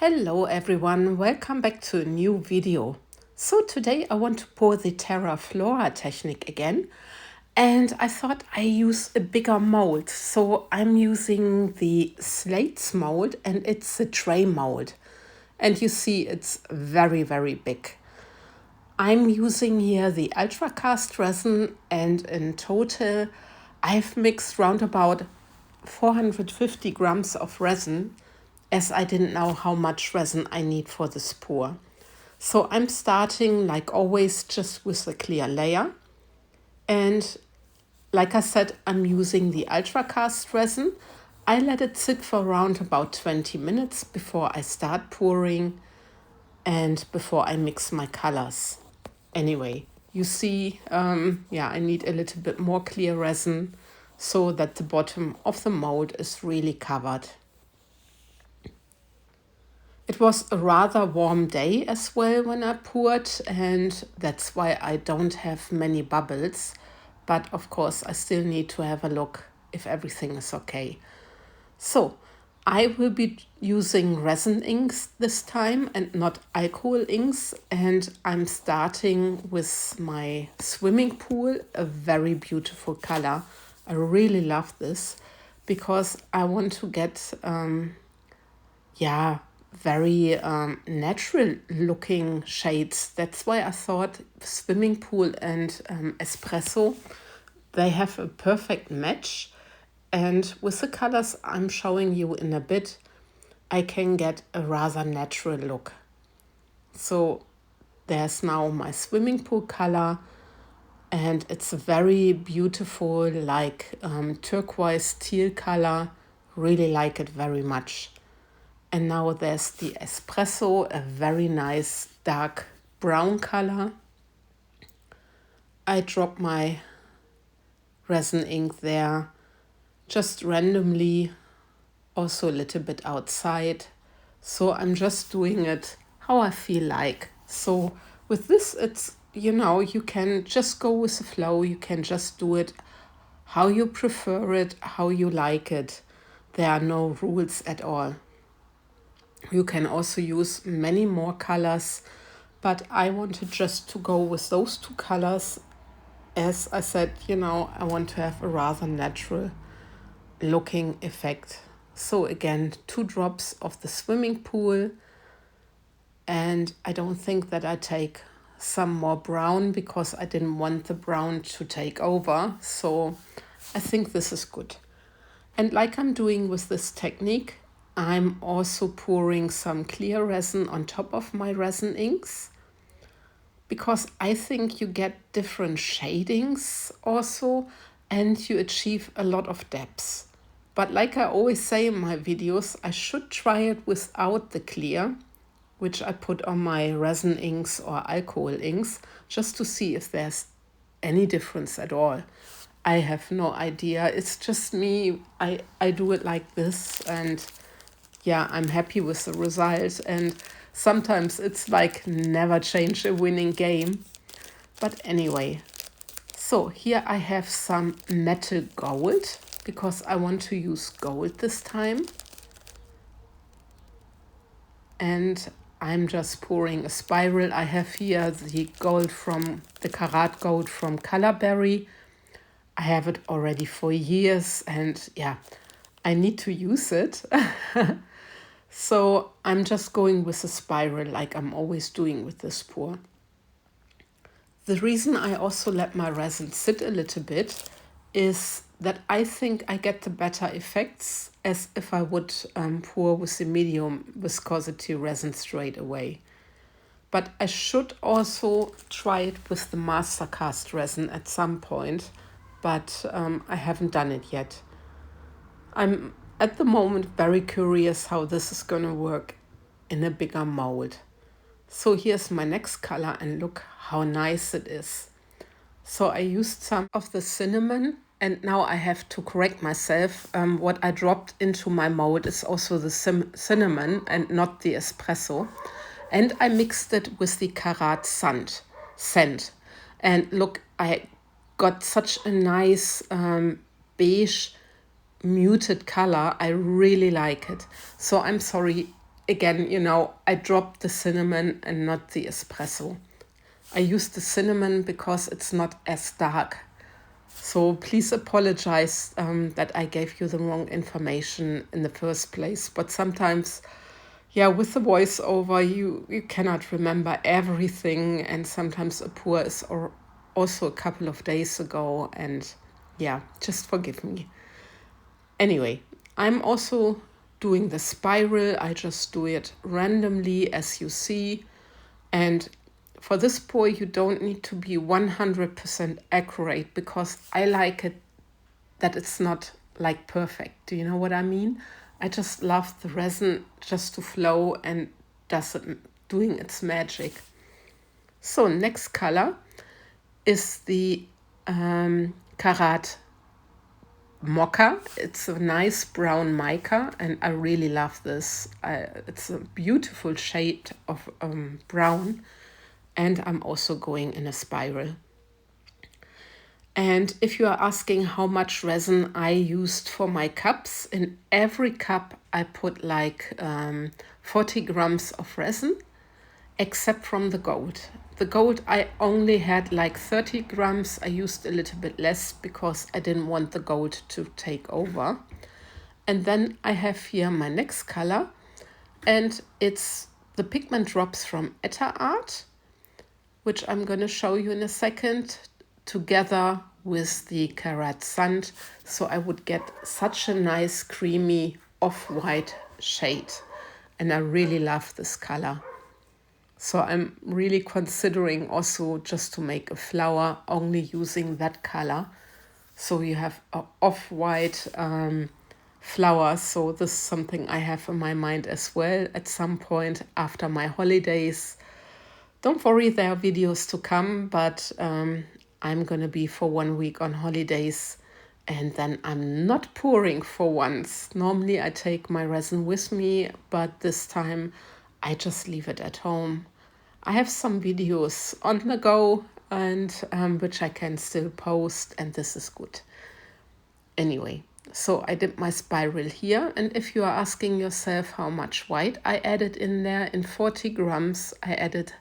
Hello everyone, welcome back to a new video. So today I want to pour the Terra Flora technique again, and I thought I use a bigger mold. So I'm using the slates mold and it's a tray mold. And you see it's very big. I'm using here the ultra cast resin, and in total I've mixed round about 450 grams of resin, as I didn't know how much resin I need for this pour. So I'm starting, like always, just with a clear layer. And like I said, I'm using the ultra cast resin. I let it sit for around about 20 minutes before I start pouring and before I mix my colors. Anyway, you see, I need a little bit more clear resin so that the bottom of the mold is really covered. It was a rather warm day as well when I poured, and that's why I don't have many bubbles. But of course, I still need to have a look if everything is okay. So I will be using resin inks this time and not alcohol inks. And I'm starting with my swimming pool, a very beautiful color. I really love this because I want to get, very natural looking shades. That's why I thought swimming pool and espresso, they have a perfect match. And with the colors I'm showing you in a bit, I can get a rather natural look. So there's now my swimming pool color, and it's a very beautiful, like turquoise teal color. Really like it very much. And now there's the espresso, a very nice dark brown color. I drop my resin ink there just randomly, also a little bit outside. So I'm just doing it how I feel like. So with this, it's, you can just go with the flow. You can just do it how you prefer it, how you like it. There are no rules at all. You can also use many more colors, but I wanted just to go with those two colors. As I said, I want to have a rather natural looking effect. So again, 2 drops of the swimming pool, and I don't think that I take some more brown because I didn't want the brown to take over. So I think this is good. And like I'm doing with this technique, I'm also pouring some clear resin on top of my resin inks, because I think you get different shadings also, and you achieve a lot of depth. But like I always say in my videos, I should try it without the clear, which I put on my resin inks or alcohol inks, just to see if there's any difference at all. I have no idea. It's just me. I do it like this, and I'm happy with the result. And sometimes it's like never change a winning game. But anyway, so here I have some metal gold because I want to use gold this time. And I'm just pouring a spiral. I have here the gold from the Karat gold from Colorberry. I have it already for years, and I need to use it. So I'm just going with a spiral like I'm always doing with this pour. The reason I also let my resin sit a little bit is that I think I get the better effects as if I would pour with the medium viscosity resin straight away. But I should also try it with the master cast resin at some point, but I haven't done it yet. I'm at the moment very curious how this is going to work in a bigger mold. So here's my next color, and look how nice it is. So I used some of the cinnamon, and now I have to correct myself. What I dropped into my mold is also the cinnamon and not the espresso. And I mixed it with the Karat scent. And look, I got such a nice beige muted color. I really like it. So I'm sorry again, you know, I dropped the cinnamon and not the espresso. I used the cinnamon because it's not as dark. So please apologize that I gave you the wrong information in the first place. But sometimes, yeah, with the voiceover, you cannot remember everything. And sometimes a pour is also a couple of days ago. And yeah, just forgive me. Anyway, I'm also doing the spiral. I just do it randomly, as you see. And for this pour, you don't need to be 100% accurate, because I like it that it's not like perfect. Do you know what I mean? I just love the resin just to flow and doing its magic. So next color is the Karat Mocha. It's a nice brown mica, and I really love this. It's a beautiful shade of brown, and I'm also going in a spiral. And if you are asking how much resin I used for my cups, in every cup I put like 40 grams of resin, except from the gold. The gold I only had like 30 grams. I used a little bit less because I didn't want the gold to take over. And then I have here my next color, and it's the pigment drops from Etta Art, which I'm going to show you in a second, together with the Karat Sand. So I would get such a nice creamy off-white shade. And I really love this color. So I'm really considering also just to make a flower only using that color. So you have a off-white flower. So this is something I have in my mind as well at some point after my holidays. Don't worry, there are videos to come, but I'm going to be for 1 week on holidays, and then I'm not pouring for once. Normally I take my resin with me, but this time I just leave it at home. I have some videos on the go, and which I can still post, and this is good. Anyway, so I did my spiral here, and if you are asking yourself how much white I added in there, in 40 grams I added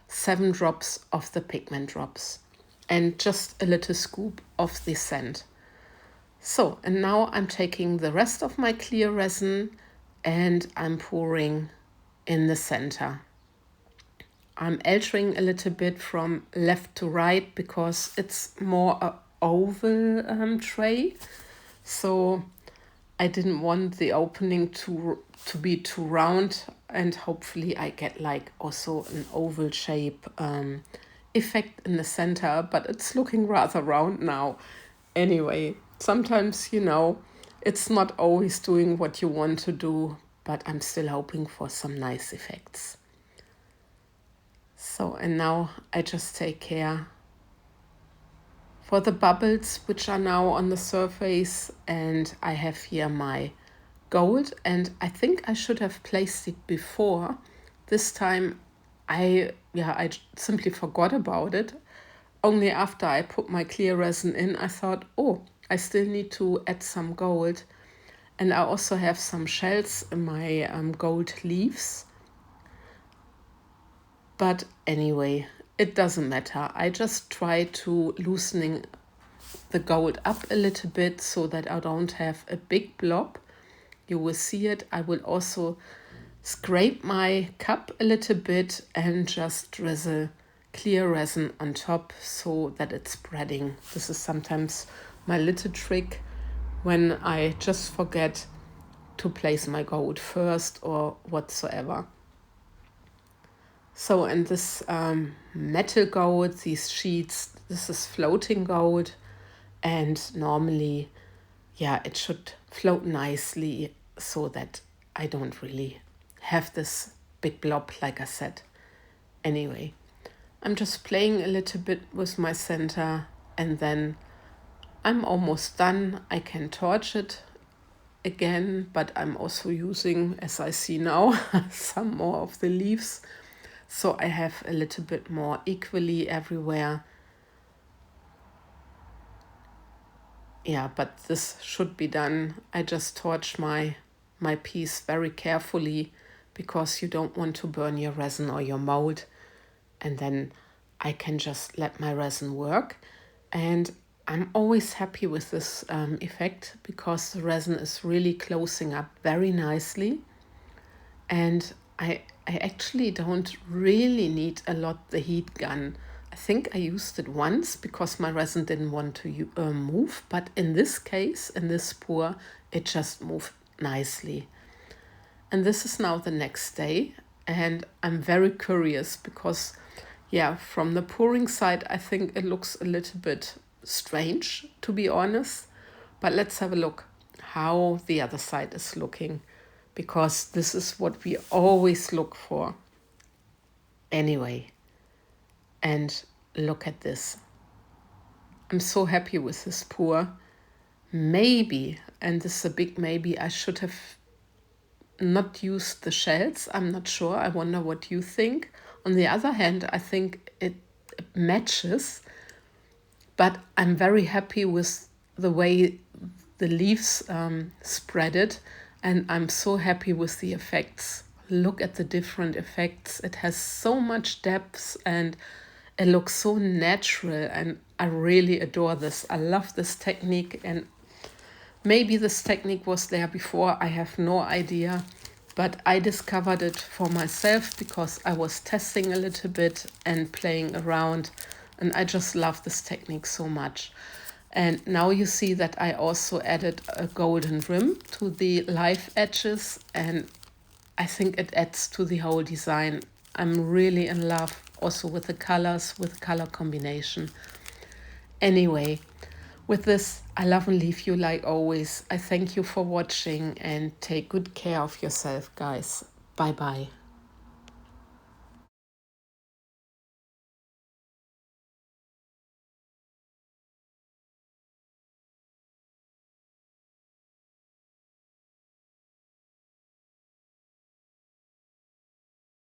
7 drops of the pigment drops and just a little scoop of the scent. So, and now I'm taking the rest of my clear resin and I'm pouring in the center. I'm altering a little bit from left to right because it's more a oval tray. So I didn't want the opening to be too round, and hopefully I get like also an oval shape effect in the center, but it's looking rather round now. Anyway, sometimes, you know, it's not always doing what you want to do, but I'm still hoping for some nice effects. So, and now I just take care for the bubbles which are now on the surface, and I have here my gold, and I think I should have placed it before. This time I simply forgot about it. Only after I put my clear resin in, I thought, oh, I still need to add some gold. And I also have some shells in my gold leaves. But anyway, it doesn't matter. I just try to loosening the gold up a little bit so that I don't have a big blob. You will see it. I will also scrape my cup a little bit and just drizzle clear resin on top so that it's spreading. This is sometimes my little trick when I just forget to place my gold first or whatsoever. So, and this metal gold, these sheets, this is floating gold, and normally, yeah, it should float nicely so that I don't really have this big blob, like I said. Anyway, I'm just playing a little bit with my center, and then I'm almost done. I can torch it again, but I'm also using, as I see now, some more of the leaves. So I have a little bit more equally everywhere. Yeah, but this should be done. I just torch my piece very carefully because you don't want to burn your resin or your mold. And then I can just let my resin work. And I'm always happy with this effect because the resin is really closing up very nicely. And I actually don't really need a lot the heat gun. I think I used it once because my resin didn't want to move. But in this case, in this pour, it just moved nicely. And this is now the next day. And I'm very curious because, yeah, from the pouring side, I think it looks a little bit strange, to be honest. But let's have a look how the other side is looking, because this is what we always look for anyway. And look at this. I'm so happy with this pour. Maybe, and this is a big maybe, I should have not used the shells. I'm not sure. I wonder what you think. On the other hand, I think it matches, but I'm very happy with the way the leaves spread it, and I'm so happy with the effects. Look at the different effects. It has so much depth and it looks so natural, and I really adore this. I love this technique, and maybe this technique was there before, I have no idea. But I discovered it for myself because I was testing a little bit and playing around. And I just love this technique so much. And now you see that I also added a golden rim to the live edges. And I think it adds to the whole design. I'm really in love also with the colors, with color combination. Anyway, with this, I love and leave you like always. I thank you for watching and take good care of yourself, guys. Bye bye.